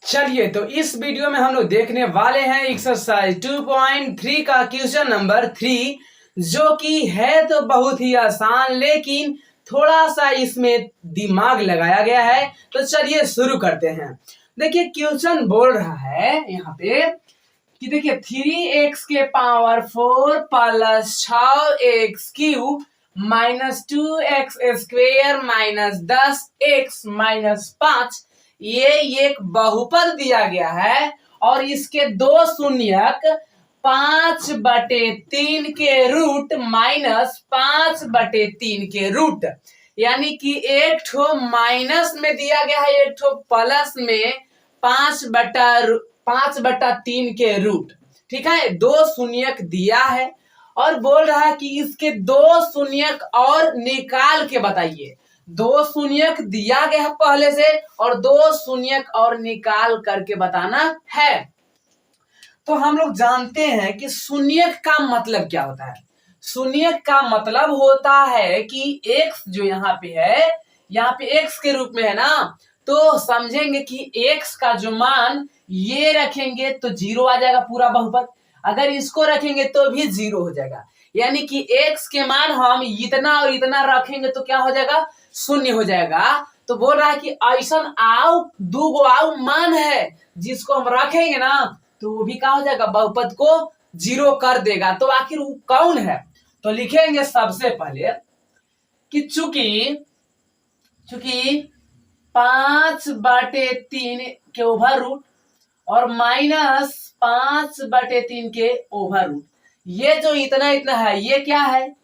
चलिए तो इस वीडियो में हम लोग देखने वाले हैं एक्सरसाइज 2.3 का क्वेश्चन नंबर 3, जो कि है तो बहुत ही आसान लेकिन थोड़ा सा इसमें दिमाग लगाया गया है। तो चलिए शुरू करते हैं। देखिए क्वेश्चन बोल रहा है यहाँ पे कि देखिए 3x के power 4 plus 6x³ minus 2x square minus 10x minus 5 ये एक बहुपद दिया गया है और इसके दो शून्यक 5/3 के रूट माइनस 5/3 के रूट, यानी कि एक ठो माइनस में दिया गया है, एक ठो प्लस में 5/3 के रूट। ठीक है, दो शून्यक दिया है और बोल रहा है कि इसके दो शून्यक और निकाल के बताइए। दो शून्यक दिया गया पहले से और दो शून्यक और निकाल करके बताना है। तो हम लोग जानते हैं कि शून्यक का मतलब क्या होता है। शून्यक का मतलब होता है कि x जो यहाँ पे है, यहाँ पे x के रूप में है ना, तो समझेंगे कि x का जो मान ये रखेंगे तो 0 आ जाएगा पूरा बहुपद, अगर इसको रखेंगे तो भी 0 हो जाएगा। यानी कि x के मान हम इतना और इतना रखेंगे तो क्या हो जाएगा, शून्य हो जाएगा। तो बोल रहा है कि ऐसा आओ दो आओ मान है जिसको हम रखेंगे ना तो वो भी क्या हो जाएगा, बहुपद को 0 कर देगा। तो आखिर वो कौन है, तो लिखेंगे सबसे पहले कि चूंकि 5/3 के ओवर रूट और माइनस 5/3 के ओवर रूट, ये जो इतना इतना है ये क्या है,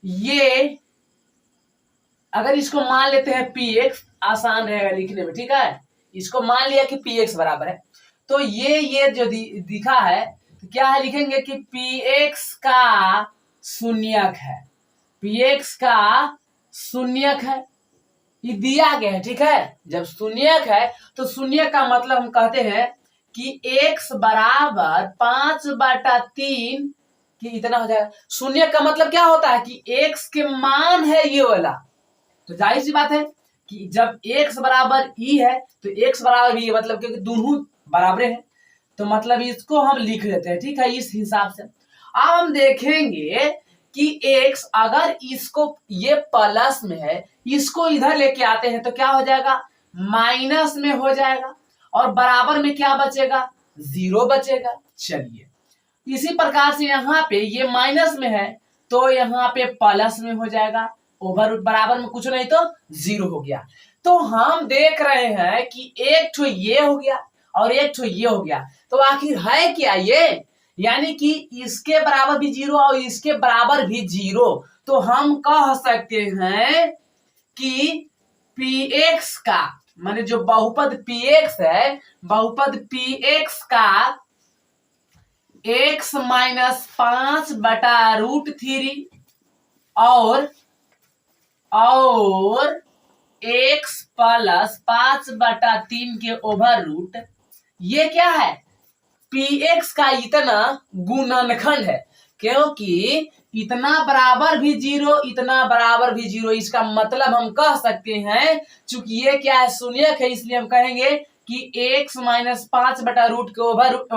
ये अगर इसको मान लेते हैं px, आसान रहेगा लिखने में। ठीक है, इसको मान लिया कि px बराबर है, तो ये जो दिखा है तो क्या है, लिखेंगे कि px का शून्यक है, px का शून्यक है, ये दिया गया है। ठीक है, जब शून्यक है तो शून्य का मतलब हम कहते हैं कि x बराबर 5/3 कि इतना हो जाएगा। शून्य का मतलब क्या होता है कि x के मान है ये वाला, तो जाहिर सी बात है कि जब x बराबर e है तो x बराबर भी, मतलब क्योंकि दोनों बराबर हैं तो मतलब इसको हम लिख लेते हैं। ठीक है, इस हिसाब से अब हम देखेंगे कि x अगर इसको ये प्लस में है, इसको इधर लेके आते हैं तो क्या हो जाएगा, माइनस में हो जाएगा और बराबर में क्या बचेगा, 0 बचेगा। चलिए इसी प्रकार से यहाँ पे ये माइनस में है तो यहाँ पे प्लस में हो जाएगा, ओवर रूट बराबर में कुछ नहीं तो 0 हो गया। तो हम देख रहे हैं कि एक ठो ये हो गया और एक ठो ये हो गया, तो आखिर है क्या ये, यानी कि इसके बराबर भी 0 और इसके बराबर भी 0। तो हम कह सकते हैं कि px का माने जो बहुपद px है, बहुपद px का x माइनस 5/√3 और x प्लस 5/3 के ओवर रूट, ये क्या है, px का इतना गुणनखंड है, क्योंकि इतना बराबर भी 0 इतना बराबर भी 0। इसका मतलब हम कह सकते हैं चूंकि ये क्या है, शून्यक है, इसलिए हम कहेंगे कि x माइनस 5/√3 के ओवर रूट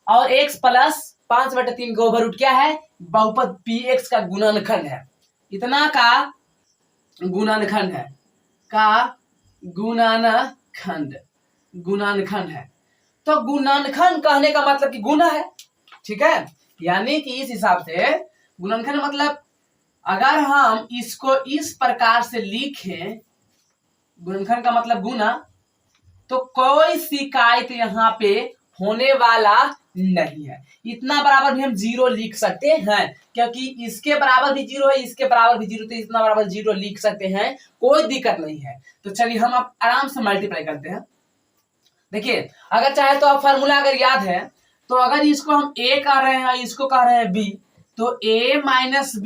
और x प्लस 5/3 के ओवर रूट क्या है, बहुपद px का गुणनखंड है, इतना का गुणनखंड है, गुणनखंड है। तो गुणनखंड कहने का मतलब कि गुना है। ठीक है, यानी कि इस हिसाब से गुणनखंड मतलब अगर हम इसको इस प्रकार से लिखें, गुणनखंड का मतलब गुना, तो कोई शिकायत यहाँ पे होने वाला नहीं है। इतना बराबर भी हम 0 लिख सकते हैं, क्योंकि इसके बराबर भी 0 है, इसके बराबर भी 0, तो इतना बराबर 0 लिख सकते हैं, कोई दिक्कत नहीं है। तो चलिए हम अब आराम से मल्टीप्लाई करते हैं। देखिए अगर चाहे तो आप फार्मूला अगर याद है तो अगर इसको हम a कह रहे हैं इसको कह रहे हैं b, तो a माइनस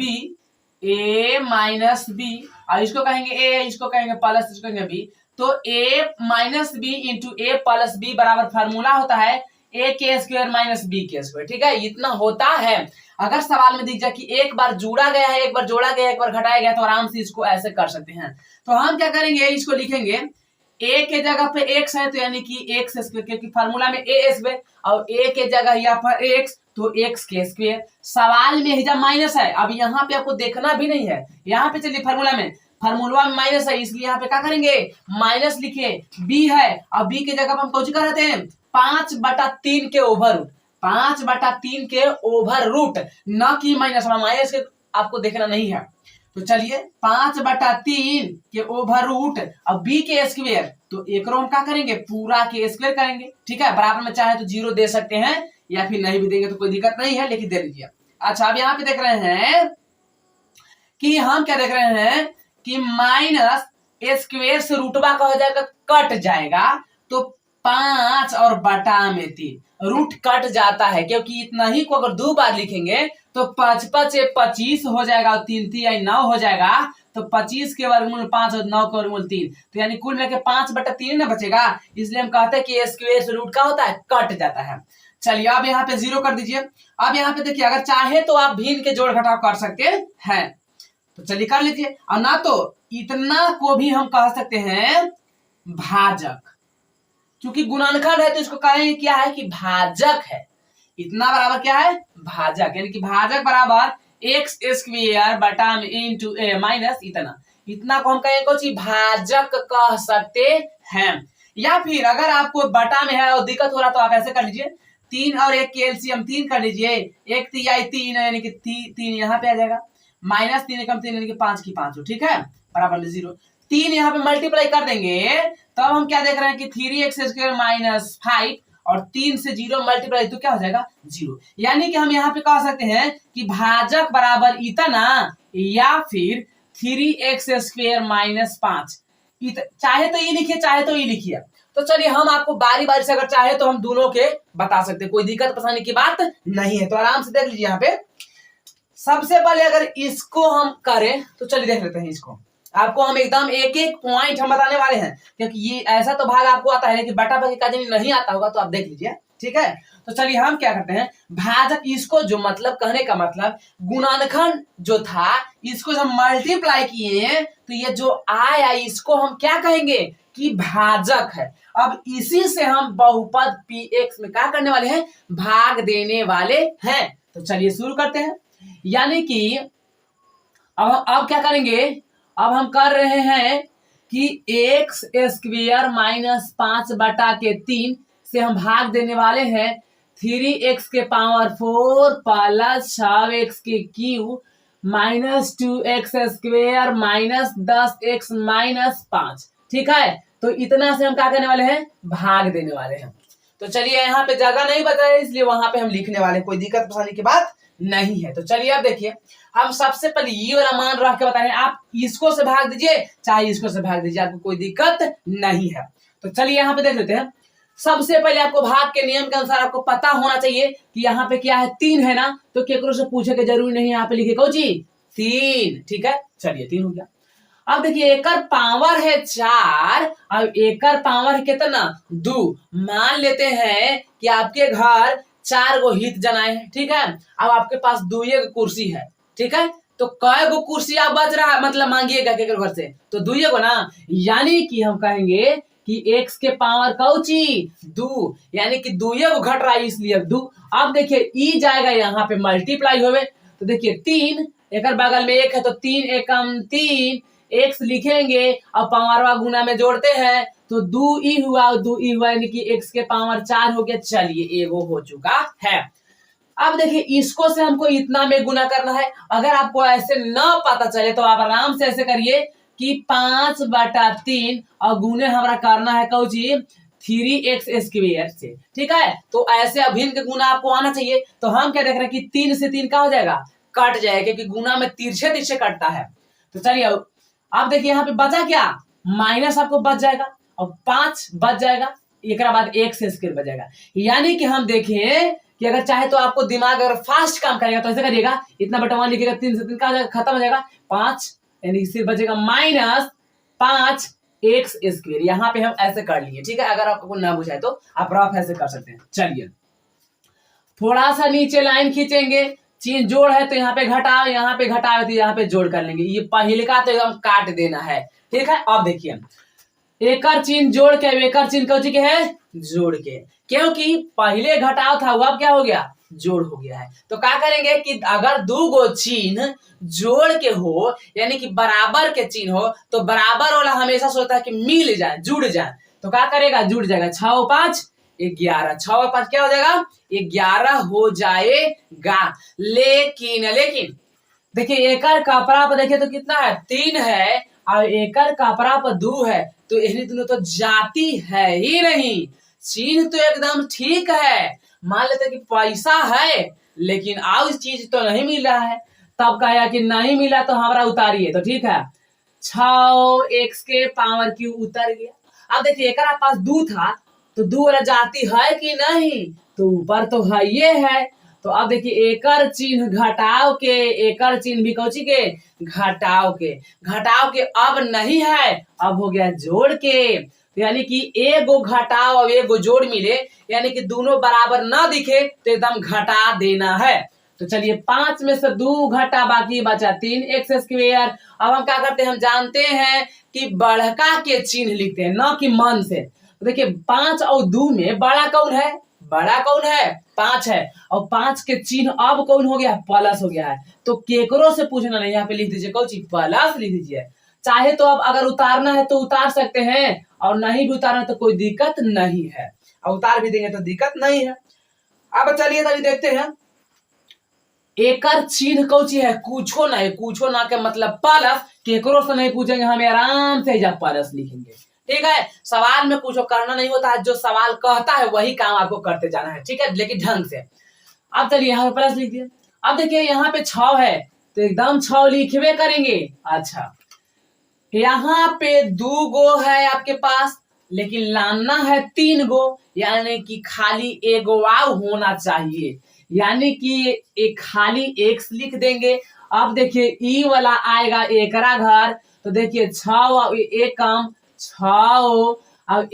b और इसको कहेंगे a, इसको कहेंगे प्लस, इसको कहेंगे b, तो a minus B into A plus B बराबर फार्मूला होता है a के स्क्वायर माइनस b के स्क्वायर। ठीक है, इतना होता है। अगर सवाल में दिख जाए कि एक बार जोड़ा गया है, एक बार जोड़ा गया, एक बार घटाया गया, तो आराम से इसको ऐसे कर सकते हैं। तो हम क्या करेंगे, इसको लिखेंगे ए के जगह पे एक्स है तो यानी कि एक्स स्क्वायर, क्योंकि फार्मूला में ए स्क्वायर और ए के जगह यहाँ पर एक्स तो एक्स के स्क्वायर। सवाल में जब माइनस है, अब यहाँ पे आपको देखना भी नहीं है, यहाँ पे चलिए फार्मूला में माइनस है इसलिए यहाँ पे क्या करेंगे माइनस लिखिए। बी है और बी के जगह पे हम कौन सी कर रहे थे 5/3 के ओवर रूट, 5/3 के ओवर रूट, न कि माइनस, माइनस के आपको देखना नहीं है। तो चलिए 5/3 के ओवर रूट और बी के स्क्वायर, तो एक रो हम क्या करेंगे पूरा के स्क्वायर करेंगे। ठीक है, बराबर में चाहे तो 0 दे सकते हैं या फिर नहीं भी देंगे तो कोई दिक्कत नहीं है, लेकिन दे दीजिए। अच्छा, अब यहाँ पे देख रहे हैं कि हम क्या देख रहे हैं कि माइनस स्क्वायर से रूटबा का हो जाएगा कट जाएगा, तो 5 और बटा में 3 रूट कट जाता है, क्योंकि इतना ही को अगर 2 बार लिखेंगे तो 5 5 25 हो जाएगा और 3 3 9 हो जाएगा, तो 25 के वर्गमूल 5 और 9 के वर्गमूल 3, तो यानी कुल मिलकर 5/3 ना बचेगा। इसलिए हम कहते हैं कि स्क्वायर से रूट का होता है कट जाता है। चलिए अब यहाँ पे 0 कर दीजिए। अब यहाँ पे देखिए, अगर चाहे तो आप भिन्न के जोड़ घटाव कर सकते हैं, तो चलिए कर लीजिए। और ना तो इतना को भी हम कह सकते हैं भाजक, क्योंकि गुणनखंड है तो इसको कहेंगे क्या है कि भाजक है। इतना बराबर क्या है भाजक, यानी कि भाजक बराबर एक्स स्क्वायर बटा में इंटू ए माइनस इतना, इतना को हम कहेंगे कुछ भाजक कह सकते हैं। या फिर अगर आपको बटा में है और दिक्कत हो रहा तो आप ऐसे कर लीजिए, 3 और 1 के एलसीएम 3 कर लीजिए, 1 3 3 यानी कि 3 यहाँ पे आ जाएगा, माइनस 3 एकम 3 यानी कि 5 की 5 हो, ठीक है, बराबर में 0। 3 यहाँ पे मल्टीप्लाई कर देंगे तब हम क्या देख रहे हैं कि 3x² माइनस 5 और 3 से 0 मल्टीप्लाई तो क्या हो जाएगा 0, यानी कि हम यहाँ पे कह सकते हैं कि भाजक बराबर इतना या फिर 3x² माइनस 5, चाहे तो ये लिखिए चाहे तो ये लिखिए। तो चलिए हम आपको बारी बारी से अगर चाहे तो हम दोनों के बता सकते हैं, कोई दिक्कत परेशानी की बात नहीं है। तो आराम से देख लीजिए यहाँ पे। सबसे पहले अगर इसको हम करें तो चलिए देख लेते हैं इसको, आपको हम एकदम एक एक पॉइंट हम बताने वाले हैं, क्योंकि ये ऐसा तो भाग आपको आता है लेकिन बटा भागी का नहीं आता होगा, तो आप देख लीजिए, ठीक है। तो चलिए हम क्या करते हैं भाजक, इसको जो मतलब कहने का मतलब गुणनखंड जो था इसको जब मल्टीप्लाई किए तो ये जो आया इसको हम क्या कहेंगे कि भाजक है। अब इसी से हम बहुपद px में क्या करने वाले हैं भाग देने वाले हैं। तो चलिए शुरू करते हैं, यानी कि अब क्या करेंगे, अब हम कर रहे हैं कि x² माइनस 5/3 से हम भाग देने वाले हैं 3x के पावर 4 प्लस 6x के cube minus 2x² minus 10x minus 5, ठीक है। तो इतना से हम क्या करने वाले हैं भाग देने वाले हैं। तो चलिए यहाँ पे जगह नहीं बता है इसलिए वहां पे हम लिखने वाले, कोई दिक्कत परेशानी की बात नहीं है। तो चलिए अब देखिए, हम सबसे पहले ये वाला मान रख के बता रहे हैं, आप इसको से भाग दीजिए चाहे इसको से भाग दीजिए, आपको कोई दिक्कत नहीं है। तो चलिए यहाँ पे देख लेते हैं। सबसे पहले आपको भाग के नियम के अनुसार आपको पता होना चाहिए कि यहाँ पे क्या है 3 है ना, तो केकरो से पूछे के जरूरी नहीं, यहाँ पे लिखे कौन जी 3, ठीक है। चलिए 3 हो गया। अब देखिए एकर पावर है 4 और एकर पावर है कितना 2। मान लेते हैं कि आपके घर 4 गो हित जनाए हैं, ठीक है। अब आपके पास 2 कुर्सी है, ठीक है। तो कै गो कुर्सी आप बच रहा है मतलब मांगिएगा के घर से, तो 2 गो ना, यानी कि हम कहेंगे कि x के पावर कौची 2, यानी कि 2 गो घट रहा है इसलिए 2। अब देखिए ई जाएगा यहाँ पे मल्टीप्लाई होवे, तो देखिए 3 एकर बगल में 1 है तो 3 एकम 3 x लिखेंगे और पावरवा गुना में जोड़ते हैं तो 2e हुआ और 2e हुआ, यानी कि x के पावर 4 हो गया। चलिए एगो हो चुका है। अब देखिए इसको से हमको इतना में गुना करना है। अगर आपको ऐसे न पता चले तो आप आराम से ऐसे करिए कि 5/3 और गुने हमारा करना है कौची 3x² से, ठीक है। तो ऐसे अभिन्न के गुना आपको आना चाहिए। तो हम क्या देख रहे हैं कि 3 से 3 का हो जाएगा कट जाएगा, क्योंकि गुना में तिरछे तिरछे कटता है। तो चलिए अब देखिए यहाँ पे बचा क्या माइनस आपको बच जाएगा और 5 बच जाएगा, एक बाद x² बच जाएगा। यानी कि हम देखें कि अगर चाहे तो आपको दिमाग अगर फास्ट काम करेगा तो ऐसे करिएगा, इतना बटा 1 लिखिएगा, 3 से 3 का खत्म हो जाएगा 5, यानी सिर्फ बचेगा माइनस 5x²। यहाँ पे हम ऐसे कर लिए, ठीक है। अगर आपको ना बुझाए तो आप रफ ऐसे कर सकते हैं। चलिए थोड़ा सा नीचे लाइन खींचेंगे, चीज जोड़ है तो यहाँ पे घटाओ, यहाँ पे घटाओ तो यहाँ पे जोड़ कर लेंगे। ये पहले का तो एकदम काट देना है, ठीक है। अब देखिए एकर चिन्ह जोड़ के, एकर चिन्ह कौन के है, जोड़ के, क्योंकि पहले घटाव था वो अब क्या हो गया, जोड़ हो गया है। तो क्या करेंगे कि अगर दो गो चिन्ह जोड़ के हो यानी कि बराबर के चिन्ह हो तो बराबर वाला हमेशा सोचता है कि मिल जाए, जुड़ जाए। तो क्या करेगा, जुड़ जाएगा। 6 और 5 11, 6 और 5 क्या हो जाएगा, 11 हो जाएगा। लेकिन देखिए एकर कपड़ा पर देखिए तो कितना है, 3 है और एकर कपड़ा पर 2 है, तो यही दोनों तो जाति है ही नहीं। चिन्ह तो एकदम ठीक है, मान लेते कि पैसा है लेकिन और चीज तो नहीं मिल रहा है, तब कहा कि नहीं मिला तो हमारा उतारिए। तो ठीक है, 6x के पावर क्यूब उतर गया। अब देखिए एक पास 2 था तो 2 वाला जाति है कि नहीं, तो ऊपर तो है ये है। तो अब देखिए एकर चिन्ह घटाव के, एकर चिन्ह भी कौची के, घटाव के अब नहीं है, अब हो गया जोड़ के। यानी कि एगो घटाव और एगो जोड़ मिले यानी कि दोनों बराबर ना दिखे तो एकदम घटा देना है। तो चलिए 5 में से 2 घटा, बाकी बचा 3x स्क्वायर। अब हम क्या करते हैं, हम जानते हैं कि बढ़का के चिन्ह लिखते हैं ना कि मन से। तो देखिए 5 और 2 में बड़ा कौन है, बड़ा कौन है, 5 है, और 5 के चिन्ह अब कौन हो गया, प्लस हो गया है। तो केकरो से पूछना नहीं, यहाँ पे लिख दीजिए कौन चीज, प्लस लिख दीजिए। चाहे तो अब अगर उतारना है तो उतार सकते हैं और नहीं भी उतारना तो कोई दिक्कत नहीं है, और उतार भी देंगे तो दिक्कत नहीं है। अब चलिए तभी देखते हैं, एकर चिन्ह कौची है, कुछो ना के मतलब प्लस। केकरो से नहीं पूछेंगे, हमें आराम से जब प्लस लिखेंगे। ठीक है, सवाल में कुछ करना नहीं होता है, जो सवाल कहता है वही काम आपको करते जाना है। ठीक है, लेकिन ढंग से। अब चलिए यहाँ पे प्लस लिख दिए। अब देखिए यहाँ पे 6 है तो एकदम 6 लिखवे करेंगे। अच्छा, यहाँ पे 2 गो है आपके पास लेकिन लाना है 3 गो, यानी कि खाली एगो वाव होना चाहिए, यानी कि एक खाली x लिख देंगे। अब देखिए ई वाला आएगा एकरा घर, तो देखिए 6 और 1 कम 6 और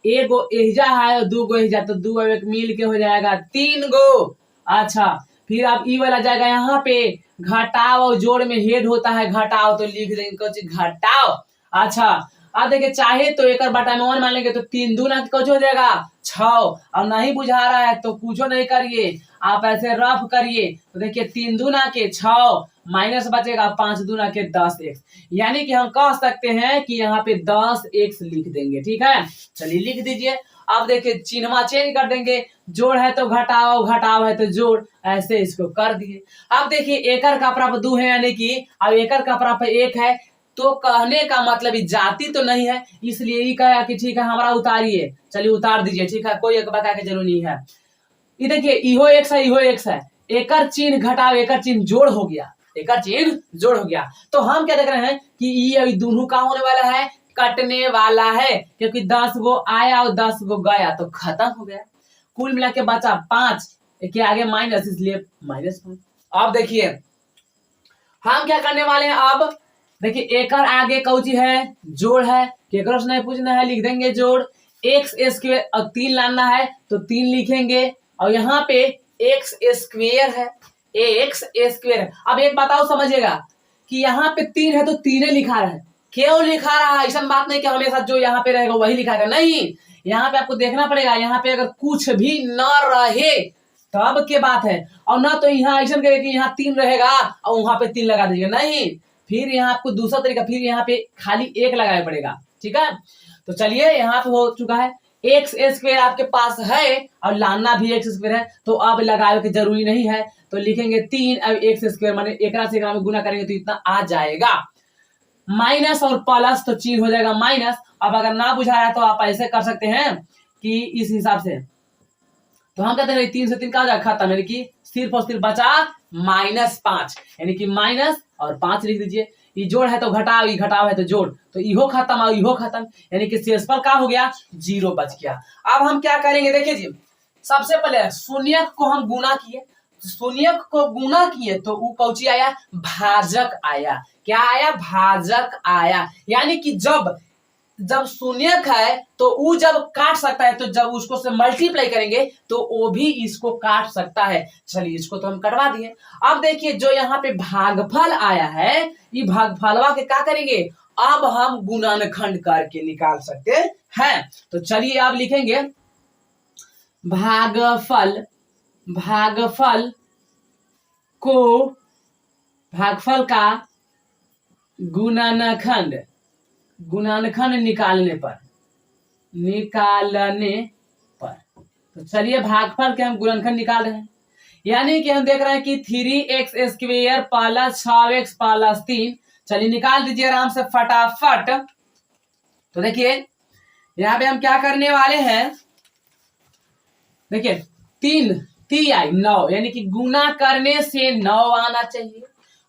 एगो एहजा है और 2 गो एहजा, तो 2 और 1 मिल के हो जाएगा 3 गो। अच्छा, फिर अब ई वाला जाएगा यहाँ पे, घटाव और जोड़ में हेड होता है घटाव, तो लिख देंगे कुछ घटाव। अच्छा, अब देखिए चाहे तो एक बटा में 1 मान लेंगे तो 3 दूना कुछ हो जाएगा 6, और नहीं बुझा रहा है तो कुछ नहीं करिए, आप ऐसे रफ करिए। तो देखिए 3 दूना के 6 माइनस बचेगा 5 दूना के 10x, यानी कि हम कह सकते हैं कि यहाँ पे 10x लिख देंगे। ठीक है, चलिए लिख दीजिए। अब देखिए चिन्ह चेंज कर देंगे, जोड़ है तो घटाओ, घटाव है तो जोड़, ऐसे इसको कर दिए। अब देखिए एकर कपड़ा पर 2 है यानी कि अब एकर कपड़ा पर 1 है, तो कहने का मतलब जाति तो नहीं है, इसलिए ये कहा कि ठीक है हमारा उतारिए। चलिए उतार दीजिए। ठीक है, कोई एक बता के जरूरी नहीं है। ये देखिए इहो x है, इहो x है, एकर चिन्ह घटाव एकर चिन्ह जोड़ हो गया, एकर चिन्ह जोड़ हो गया। तो हम क्या देख रहे हैं कि ये दोनों का होने वाला है, कटने वाला है, क्योंकि 10 गो आया और 10 गो गया तो खत्म हो गया। कुल मिला के बचा 5 के आगे माइनस, इसलिए -5। अब देखिए हम क्या करने वाले हैं, अब देखिए एकर आगे कौची है, जोड़ है, केकरो से नहीं पूछना है, लिख देंगे जोड़। x स्क्वायर और 3 लाना है तो 3 लिखेंगे, और यहाँ पे x स्क्वायर है, x स्क्वायर। अब एक बताओ समझिएगा कि यहाँ पे 3 है तो 3 लिखा रहा है, क्यों लिखा रहा है, ऐसा बात नहीं कि हमेशा जो यहाँ पे रहेगा वही लिखा रहेगा, नहीं, यहाँ पे आपको देखना पड़ेगा। यहाँ पे अगर कुछ भी न रहे तब के बात है, और ना तो यहाँ ऐसा कहे कि यहाँ 3 रहेगा और वहां पे 3 लगा दीजिएगा, नहीं, फिर यहाँ आपको दूसरा तरीका, फिर यहाँ पे खाली 1 लगाना पड़ेगा। ठीक है, तो चलिए यहाँ पे हो चुका है, x स्क्वायर आपके पास है और लाना भी x स्क्वायर है, तो अब लगाने की जरूरी नहीं है, तो लिखेंगे 3 अब x स्क्वायर माने एकरा से एकरा में गुना करेंगे तो इतना आ जाएगा। माइनस और प्लस तो चिन्ह हो जाएगा माइनस। अब अगर ना बुझा रहा है तो आप ऐसे कर सकते हैं कि इस हिसाब से, तो हम कहते हैं 3 से 3 का हो जाएगा खत्म, यानी कि सिर्फ और सिर्फ बचा -5, यानी कि माइनस और 5 लिख दीजिए। ये जोड़ है तो घटाव, ये घटाव है तो जोड़, तो इहो खत्म और इहो खत्म, यानी कि शेषफल का हो गया 0 बच गया। अब हम क्या करेंगे, देखिए जी, सबसे पहले शून्यक को हम गुना किए, शून्यक को गुना किए तो वो कौची आया, भाजक आया। क्या आया, भाजक आया, यानी कि जब शून्यक है तो वो जब काट सकता है, तो जब उसको से मल्टीप्लाई करेंगे तो वो भी इसको काट सकता है। चलिए इसको तो हम कटवा दिए। अब देखिए जो यहाँ पे भागफल आया है, ये भागफलवा के क्या करेंगे, अब हम गुणनखंड करके निकाल सकते हैं। तो चलिए आप लिखेंगे भागफल का गुणनखंड निकालने पर तो चलिए भागफल के हम गुणनखंड निकाल रहे हैं। यानी कि हम देख रहे हैं कि 3x² प्लस 6x प्लस 3। चलिए निकाल दीजिए आराम से फटाफट। तो देखिए यहाँ पे हम क्या करने वाले हैं, देखिए 3 3 9, यानी कि गुना करने से 9 आना चाहिए।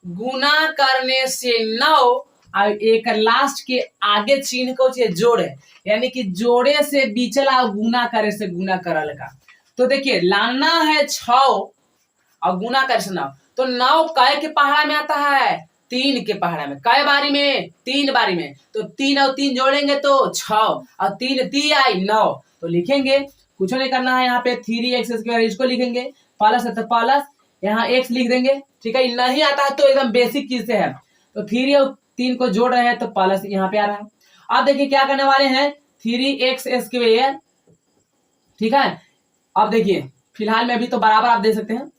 गुना करने से 9 और एक लास्ट के आगे चिन्ह को जोड़े, यानी कि जोड़े से बीचला गुना करे से गुना करल का। तो देखिए लाना है 6 और गुना करे से 9, तो 9 कै के पहाड़ा में आता है, 3 के पहाड़ा में। कै बारी में? 3 बारी में। तो 3 और 3 जोड़ेंगे तो 6 और 3 3 9। तो लिखेंगे, कुछ नहीं करना है, यहाँ पे 3x² इसको लिखेंगे, प्लस है तो प्लस, यहाँ x लिख देंगे। ठीक है, नहीं आता है तो एकदम बेसिक चीज से है। तो 3 और 3 को जोड़ रहे हैं तो प्लस यहाँ पे आ रहा है। अब देखिए क्या करने वाले हैं, 3x²। ठीक है, अब देखिए फिलहाल में अभी तो बराबर आप दे सकते हैं।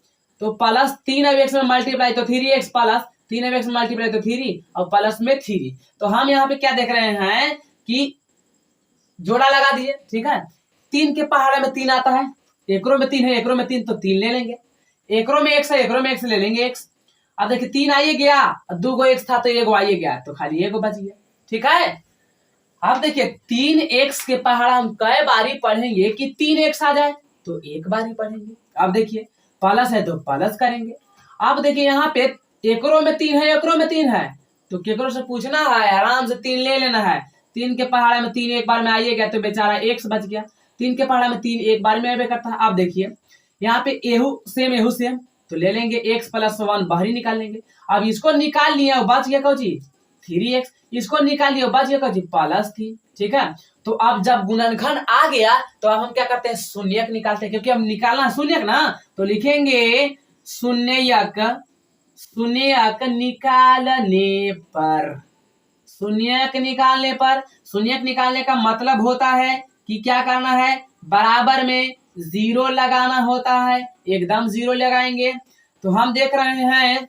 तो प्लस 3 और x में मल्टीप्लाई तो 3x प्लस 3 और x में मल्टीप्लाई तो 3 और प्लस में 3। तो हम यहाँ पे क्या देख रहे हैं कि जोड़ा लगा दिए। ठीक है, 3 के पहाड़ा में 3 आता है, एकरो में 3 है, एकरो में 3, तो 3 ले लेंगे। एकरो में x है, एकरो में x ले लेंगे x। अब देखिए 3 आइए गया, 2 गो x था तो 1 आइए गया, तो खाली 1 बच गया। ठीक है, अब देखिए 3x के पहाड़ा हम कई बारी पढ़ेंगे कि 3x आ जाए, तो 1 बारी पढ़ेंगे। अब देखिए प्लस है तो प्लस करेंगे। अब देखिए यहाँ पे एकरो में 3 है, एकरो में 3 है, तो केकरो से पूछना है, आराम से 3 ले लेना है। 3 के पहाड़ा में 3 एक बार में आइए गया, तो बेचारा x बच गया। 3 के पहाड़ा में 3 एक बार में आवे करता है। अब देखिए यहाँ पे एहू सेम, तो ले लेंगे x प्लस 1 बाहरी निकाल लेंगे। अब इसको निकाल लिया, बच गया कौन चीज 3x, इसको निकाल लिया, बच गया कौन चीज प्लस 3। ठीक है, तो अब जब गुणनखंड आ गया तो अब हम क्या करते हैं, शून्यक निकालते हैं, क्योंकि हम निकालना है शून्यक ना। तो लिखेंगे शून्यक शून्यक निकालने का मतलब होता है कि क्या करना है, बराबर में 0 लगाना होता है, एकदम 0 लगाएंगे। तो हम देख रहे हैं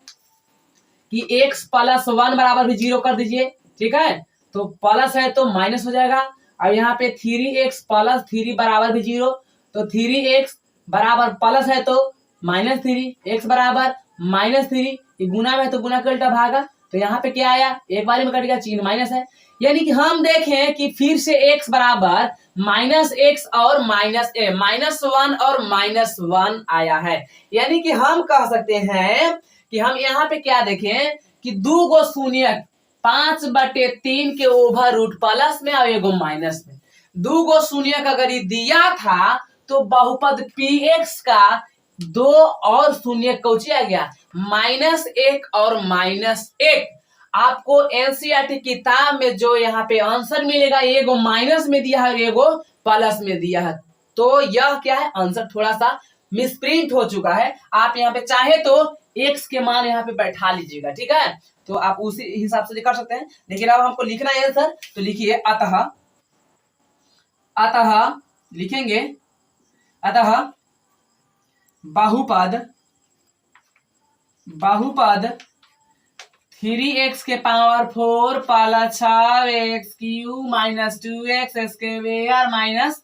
कि x प्लस 1 बराबर भी 0 कर दीजिए। ठीक है, तो प्लस है तो माइनस हो जाएगा। अब यहाँ पे 3x प्लस 3 बराबर भी 0, तो 3x बराबर प्लस है तो माइनस 3, x बराबर माइनस 3, गुना में है तो गुना के उल्टा भागा, तो यहाँ पे क्या आया, एक बारी में कट गया, चिन्ह माइनस है। यानी कि हम देखें कि फिर से x बराबर -x और -1 और -1 आया है। यानी कि हम कह सकते हैं कि हम यहाँ पे क्या देखें कि 2 गो शून्यक 5/3 के ओवर रूट प्लस में और 1 माइनस में। 2 गो शून्यक अगर ये दिया था तो बहुपद px का 2 और शून्य कौची आ गया, -1 और -1। आपको एनसीईआरटी किताब में जो यहाँ पे आंसर मिलेगा, एगो माइनस में दिया है और एगो प्लस में दिया है। तो यह क्या है, आंसर थोड़ा सा मिसप्रिंट हो चुका है। आप यहाँ पे चाहे तो x के मान यहाँ पे बैठा लीजिएगा। ठीक है, तो आप उसी हिसाब से कर सकते हैं। लेकिन अब हमको लिखना है आंसर, तो लिखिए अतः लिखेंगे, अतः बहुपद 3x के power 4 plus 6x³ minus 2x² minus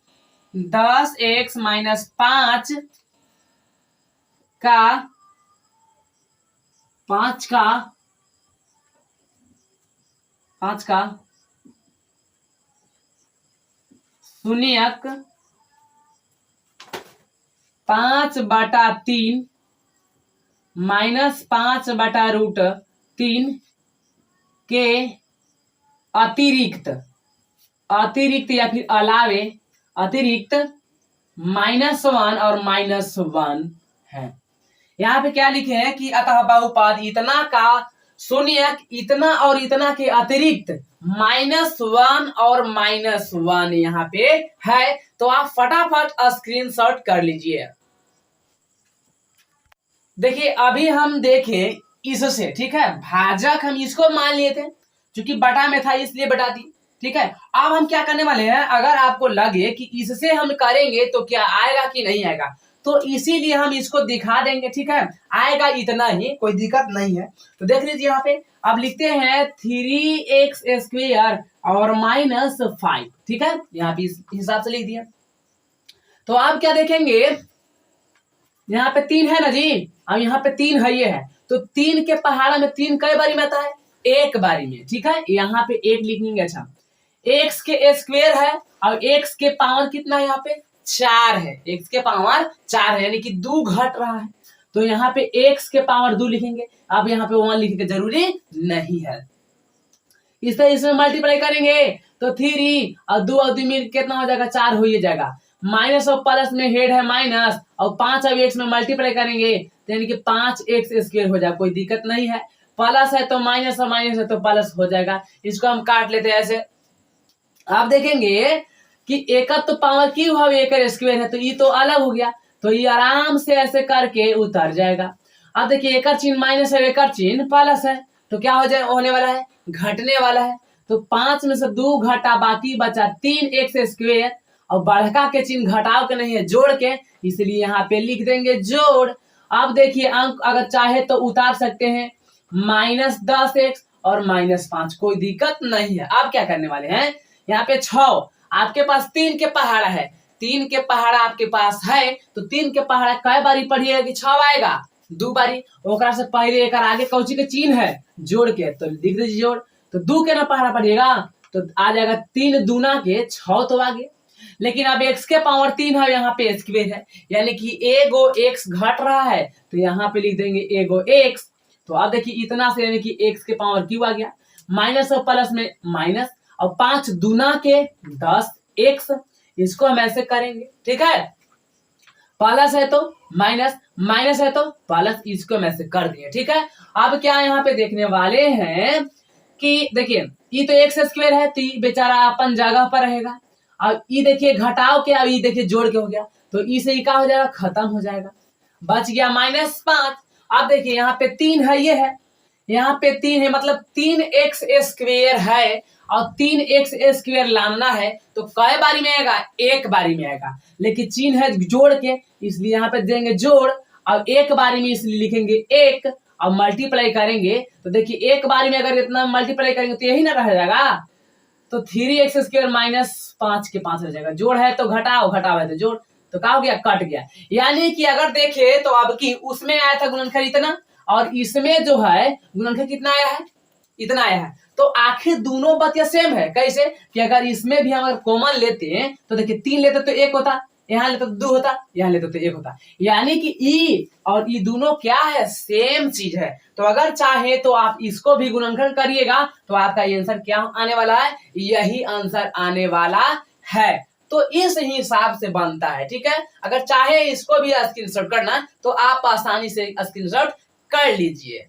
10x minus 5 का शून्यक 5/3 -5/√3 के अतिरिक्त या फिर अलावे अतिरिक्त -1 और -1 है। यहाँ पे क्या लिखे हैं कि अतः बहुपद इतना का शून्यक इतना और इतना के अतिरिक्त -1 और -1 यहाँ पे है। तो आप फटाफट स्क्रीनशॉट कर लीजिए। देखिए अभी हम देखें इससे, ठीक है, भाजक हम इसको मान लिए थे, क्योंकि बटा में था इसलिए बटा दी। ठीक है, अब हम क्या करने वाले हैं, अगर आपको लगे कि इससे हम करेंगे तो क्या आएगा कि नहीं आएगा, तो इसीलिए हम इसको दिखा देंगे। ठीक है, आएगा इतना ही, कोई दिक्कत नहीं है। तो देख लीजिए यहाँ पे अब लिखते हैं 3x² और -5। ठीक है, यहाँ पे इस हिसाब से लिख दिया। तो आप क्या देखेंगे, यहाँ पे 3 है ना जी, अब यहाँ पे 3 है, ये है, तो 3 के पहाड़ा में 3 कई बारी में आता है, एक बारी में। ठीक है, यहाँ पे एक लिखेंगे। अच्छा, x के स्क्वायर है, अब x के पावर कितना है, यहाँ पे 4 है, x के पावर 4 है, यानी कि 2 घट रहा है, तो यहाँ पे x के पावर 2 लिखेंगे। अब यहाँ पे 1 लिखने की जरूरी नहीं है। इस तरह इसमें मल्टीप्लाई करेंगे तो 3 और 2 और 2 मिल कितना हो जाएगा, 4 हो ही जाएगा। माइनस और प्लस में हेड है माइनस, और 5 और x में मल्टीप्लाई करेंगे तो यानी कि 5x² हो जाएगा, कोई दिक्कत नहीं है। प्लस है तो माइनस और माइनस है तो प्लस हो जाएगा। इसको हम काट लेते हैं ऐसे। आप देखेंगे कि एक तो पावर क्यों है, एक स्क्वायर है, तो ये तो अलग हो गया, तो ये आराम से ऐसे करके उतर जाएगा। अब देखिए एक चिन्ह माइनस है, एक चिन्ह प्लस है, तो क्या हो जाए, होने वाला है, घटने वाला है। तो 5 में से 2 घटा, बाकी बचा 3x², और बढ़का के चिन्ह घटाव के नहीं है, जोड़ के, इसलिए यहाँ पे लिख देंगे जोड़। अब देखिए अंक अगर चाहे तो उतार सकते हैं, -10x और -5, कोई दिक्कत नहीं है। अब क्या करने वाले हैं, यहाँ पे 6, आपके पास 3 के पहाड़ा है, 3 के पहाड़ा आपके पास है, तो 3 के पहाड़ा कई बारी पढ़िएगा कि 6 आएगा, 2 बारी। ओकरा से पहले एक आगे कौची के चिन्ह है, जोड़ के, तो लिख दीजिए जोड़। तो 2 के ना पहाड़ा पढ़िएगा तो आ जाएगा 3 दूना के 6, तो आगे। लेकिन अब x के पावर 3 है, यहाँ पे स्क्वायर है, यानी कि एगो x घट रहा है, तो यहाँ पे लिख देंगे एगो x। तो अब देखिए इतना से, यानी कि x के पावर क्यों आ गया, माइनस और प्लस में माइनस, और 5 दूना के 10x, इसको हम ऐसे करेंगे। ठीक है, प्लस है तो माइनस, माइनस है तो प्लस, इसको हम ऐसे कर दिए। ठीक है, अब क्या यहाँ पे देखने वाले हैं कि देखिए ये तो x² है, तो ये बेचारा अपन जगह पर रहेगा। अब ये देखिए घटाव के, अब ये देखिए जोड़ के हो गया, तो इसे क्या हो जाएगा, खत्म हो जाएगा, बच गया -5। अब देखिए यहाँ पे 3 है, ये है, यहाँ पे 3 है, मतलब 3x² है, और 3x² लाना है तो कई बारी में आएगा, एक बारी में आएगा, लेकिन चिन्ह है जोड़ के, इसलिए यहाँ पे देंगे जोड़। अब एक बारी में इसलिए लिखेंगे 1, और मल्टीप्लाई करेंगे तो देखिए एक बारी में अगर इतना मल्टीप्लाई करेंगे तो यही ना रह जाएगा, तो 3x² -5 के 5 रह जाएगा। जोड़ है तो घटाओ, घटाओ है तो जोड़, तो क्या हो गया, कट गया। यानी कि अगर देखे तो अब की उसमें आया था गुणनखंड इतना, और इसमें जो है गुणनखंड कितना आया है, इतना आया है, तो आखिर दोनों बात सेम है। कैसे कि अगर इसमें भी हम अगर कॉमन लेते हैं तो देखिए 3 लेते तो 1 होता, यहाँ लेते तो 2 होता, यहाँ लेते तो 1 होता, यानी कि ई और ई दोनों क्या है, सेम चीज है। तो अगर चाहे तो आप इसको भी गुणनखंड करिएगा तो आपका आंसर क्या आने वाला है, यही आंसर आने वाला है। तो इस हिसाब से बनता है। ठीक है, अगर चाहे इसको भी स्क्रीनशॉट करना तो आप आसानी से स्क्रीनशॉट कर लीजिए।